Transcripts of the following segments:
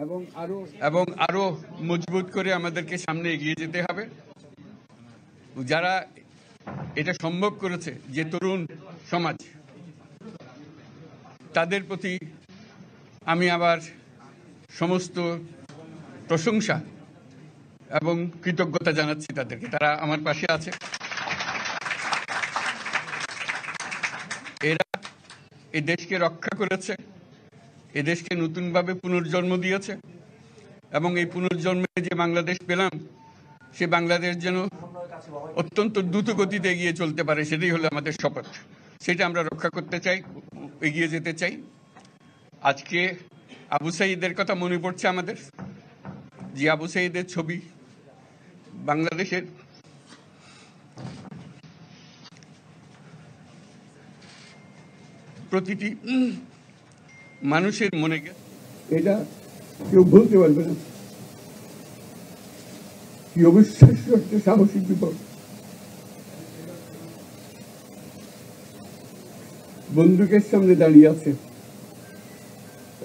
এবং আরো মজবুত করে আমাদেরকে সামনে এগিয়ে যেতে হবে। যারা এটা সম্ভব করেছে, যে তরুণ সমাজ, তাদের প্রতি আমি আবার সমস্ত প্রশংসা এবং কৃতজ্ঞতা জানাচ্ছি তাদেরকে। তারা আমার পাশে আছে। এরা এই দেশকে রক্ষা করেছে, এই দেশকে নতুনভাবে পুনর্জন্ম দিয়েছে, এবং এই পুনর্জন্মে যে বাংলাদেশ পেলাম, সে বাংলাদেশ যেন অত্যন্ত দ্রুত গতিতে এগিয়ে চলতে পারে, সেটাই হলো আমাদের শপথ। সেটা আমরা রক্ষা করতে চাই, এগিয়ে যেতে চাই। আজকে আবু সাঈদের কথা মনে পড়ছে আমাদের, যে আবু সাঈদের ছবি বাংলাদেশের প্রতিটি মানুষের মনে গেছে। এটা কেউ বলতে পারবে না কি অবিশ্বাস্য একটা সাহসী যুবক। বন্দুকের সামনে দাঁড়িয়ে আছে,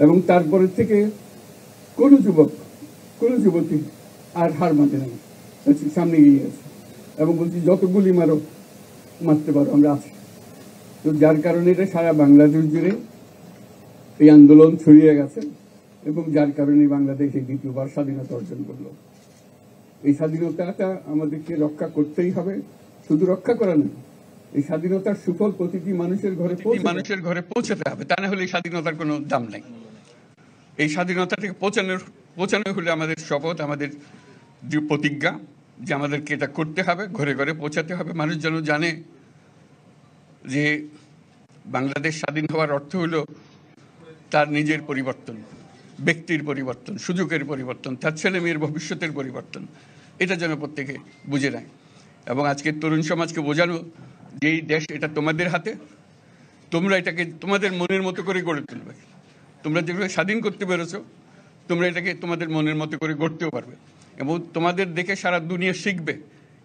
এবং তারপরে থেকে কোনো যুবক, কোনো যুবতী আর হার মানে না, সামনে গিয়ে আছে এবং বলছি যত গুলি মারো, মারতে পারো, আমরা আছি। তো যার কারণে এটা সারা বাংলাদেশ জুড়ে এই আন্দোলন ছড়িয়ে গেছে, এবং যার কারণে বাংলাদেশ এই দ্বিতীয়বার স্বাধীনতা অর্জন করলো। এই স্বাধীনতাটা আমাদেরকে রক্ষা করতেই হবে। শুধু রক্ষা করা নয়, এই স্বাধীনতার সুফল প্রতিটি মানুষের ঘরে পৌঁছাতে হবে। তা না হলে এই স্বাধীনতার কোনো দাম নেই। এই স্বাধীনতাটাকে পৌঁছানো হলে আমাদের শপথ, আমাদের যে প্রতিজ্ঞা, যে আমাদেরকে এটা করতে হবে, ঘরে ঘরে পৌঁছাতে হবে। মানুষ যেন জানে যে বাংলাদেশ স্বাধীন হওয়ার অর্থ হলো তার নিজের পরিবর্তন, ব্যক্তির পরিবর্তন, সুযোগের পরিবর্তন, তার ছেলে মেয়ের ভবিষ্যতের পরিবর্তন। এটা যেন প্রত্যেকে বুঝে নেয়। এবং আজকের তরুণ সমাজকে বোঝানো যে এই দেশ এটা তোমাদের হাতে, তোমরা এটাকে তোমাদের মনের মতো করে গড়ে তুলবে। তোমরা যেভাবে স্বাধীন করতে পেরেছো, তোমরা এটাকে তোমাদের মনের মতো করে গড়তেও পারবে, এবং তোমাদের দেখে সারা দুনিয়া শিখবে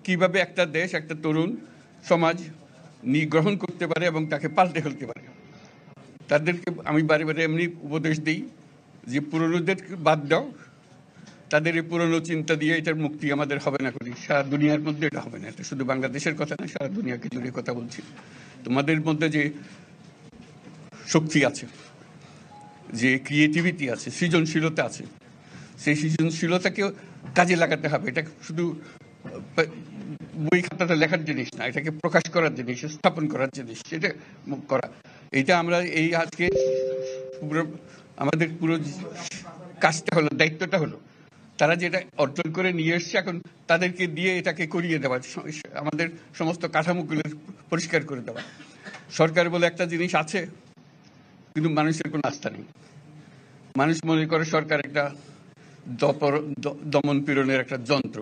কিভাবে একটা দেশ, একটা তরুণ সমাজ গ্রহণ করতে পারে এবং তাকে পাল্টে ফেলতে পারে। তাদেরকে আমি বারে বারে এমনি উপদেশ দিই যে পুরনোদের বাদ দাও, তাদের এই পুরনো চিন্তা দিয়ে এটার মুক্তি আমাদের হবে না করি, সারা দুনিয়ার মধ্যে এটা হবে না। এটা শুধু বাংলাদেশের কথা না, সারা দুনিয়াকে জুড়ে কথা বলছি। তোমাদের মধ্যে যে শক্তি আছে, যে ক্রিয়েটিভিটি আছে, সৃজনশীলতা আছে, সেই সৃজনশীলতাকেও কাজে লাগাতে হবে। এটা শুধু বই খাতাতে লেখার জিনিস না, এটাকে প্রকাশ করার জিনিস, স্থাপন করার জিনিস, সেটা করা। এটা আমরা এই আজকে আমাদের পুরো কাজটা হলো, দায়িত্বটা হলো, তারা যেটা অর্জন করে নিয়ে এসছে, এখন তাদেরকে দিয়ে এটাকে করিয়ে দেওয়া, আমাদের সমস্ত কাঠামোগুলো পরিষ্কার করে দেওয়া। সরকার বলে একটা জিনিস আছে, কিন্তু মানুষের কোনো আস্থা নেই। মানুষ মনে করে সরকার একটা দমন পীড়নের একটা যন্ত্র,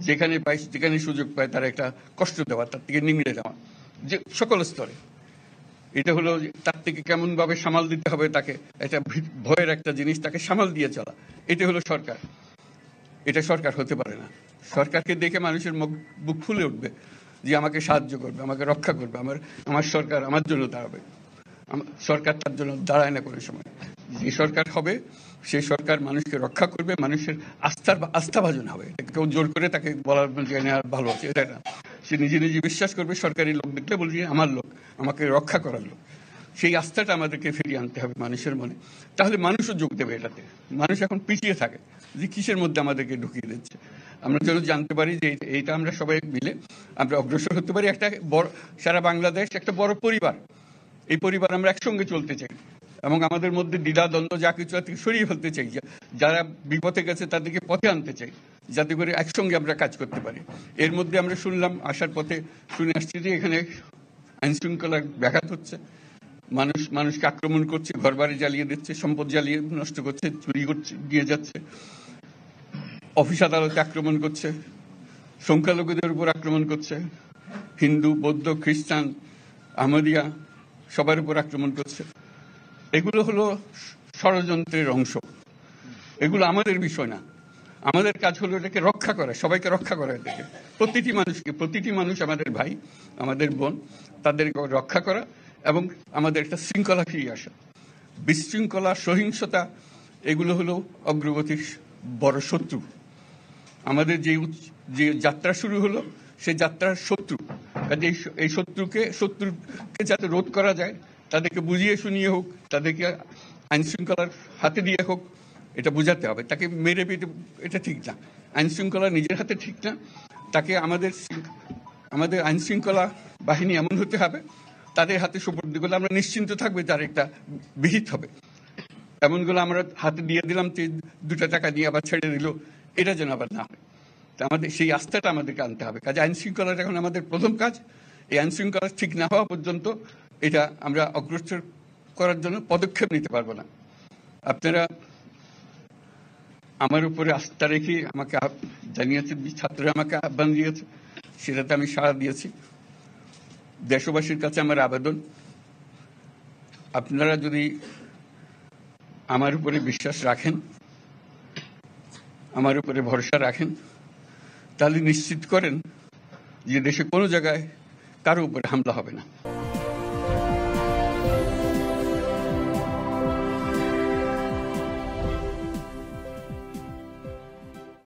যেখানে পায়, যেখানে সুযোগ পায় তার একটা কষ্ট দেওয়া, তার থেকে নিংড়ে দেওয়া, যে সকল স্তরে। এটা হলো তার থেকে কেমন ভাবে সামাল দিতে হবে তাকে, এটা ভয়ের একটা জিনিস, তাকে সামাল দিয়ে চলা। এটা হলো সরকার। এটা সরকার হতে পারে না। সরকারকে দেখে মানুষের বুক ফুলে উঠবে যে আমাকে সাহায্য করবে, আমাকে রক্ষা করবে, আমার সরকার আমার জন্য দাঁড়াবে। সরকার তার জন্য দাঁড়ায় না কোনো সময়। যে সরকার হবে, সেই সরকার মানুষকে রক্ষা করবে, মানুষের আস্থাভাজন হবে। কেউ জোর করে তাকে বলার ভালো আছে এটা না। সে নিজে নিজে বিশ্বাস করবে, সরকারি লোক দেখলে বলবে আমার লোক, আমাকে রক্ষা করার লোক। সেই আস্থাটা আমাদেরকে ফিরিয়ে আনতে হবে মানুষের মনে। তাহলে মানুষও যোগ দেবে এটাতে। মানুষ এখন পিছিয়ে থাকে যে কিসের মধ্যে আমাদেরকে ঢুকিয়ে দিচ্ছে। আমরা যেন জানতে পারি যে এইটা আমরা সবাই মিলে আমরা অগ্রসর হতে পারি। একটা বড়, সারা বাংলাদেশ একটা বড় পরিবার। এই পরিবার আমরা একসঙ্গে চলতে চাই, এবং আমাদের মধ্যে দ্বিধা দ্বন্দ্ব যা কিছু আছে সরিয়ে ফেলতে চাই। যারা বিপথে গেছে তাদেরকে পথে আনতে চাই, যাতে করে একসঙ্গে আমরা কাজ করতে পারি। এর মধ্যে আমরা শুনলাম, আসার পথে শুনে আসছি যে এখানে আইন শৃঙ্খলা ব্যাঘাত হচ্ছে, মানুষকে আক্রমণ করছে, ঘরবাড়ি জ্বালিয়ে দিচ্ছে, সম্পদ জ্বালিয়ে নষ্ট করছে, চুরি করছে, দিয়ে যাচ্ছে, অফিস আদালতে আক্রমণ করছে, সংখ্যালঘুদের উপর আক্রমণ করছে, হিন্দু, বৌদ্ধ, খ্রিস্টান, আহমদিয়া সবার উপর আক্রমণ করছে। এগুলো হলো ষড়যন্ত্রের অংশ। এগুলো আমাদের বিষয় না। আমাদের কাজ হলো এটাকে রক্ষা করা, সবাইকে রক্ষা করা। এটাকে প্রতিটি মানুষ আমাদের ভাই, আমাদের বোন, তাদেরকে রক্ষা করা, এবং আমাদের একটা শৃঙ্খলা ফিরিয়ে আসা। বিশৃঙ্খলা, সহিংসতা এগুলো হলো অগ্রগতির বড় শত্রু। আমাদের যে যাত্রা শুরু হলো সেই যাত্রার শত্রু। কাজে এই শত্রুকে যাতে রোধ করা যায়, তাদেরকে বুঝিয়ে শুনিয়ে হোক, তাদেরকে আইন শৃঙ্খলার হাতে দিয়ে হোক, এটা বোঝাতে হবে। তাকে মেরে পেটে এটা ঠিক না, আইন শৃঙ্খলা নিজের হাতে ঠিক না। তাকে আমাদের আইন শৃঙ্খলা বাহিনী এমন হতে হবে, তাদের হাতে সুপর্দ করলে আমরা নিশ্চিন্ত থাকবে তার একটা বিহিত হবে। এমনগুলো আমরা হাতে দিয়ে দিলাম, 2 টাকা দিয়ে আবার ছেড়ে দিল, এটা যেন আবার না হয়। আমাদের সেই আস্থাটা আমাদেরকে আনতে হবে। কাজে আইন শৃঙ্খলার এখন আমাদের প্রথম কাজ। এই আইন শৃঙ্খলা ঠিক না হওয়া পর্যন্ত এটা আমরা অগ্রসর করার জন্য পদক্ষেপ নিতে পারবো না। আপনারা আমার উপরে আস্থা রেখে আমাকে জানিয়েছেন, ছাত্ররা আমাকে আহ্বান দিয়েছে, সেটাতে আমি সাড়া দিয়েছি। দেশবাসীর কাছে আমার আবেদন, আপনারা যদি আমার উপরে বিশ্বাস রাখেন, আমার উপরে ভরসা রাখেন, তাহলে নিশ্চিত করেন যে দেশে কোনো জায়গায় কারো উপরে হামলা হবে না।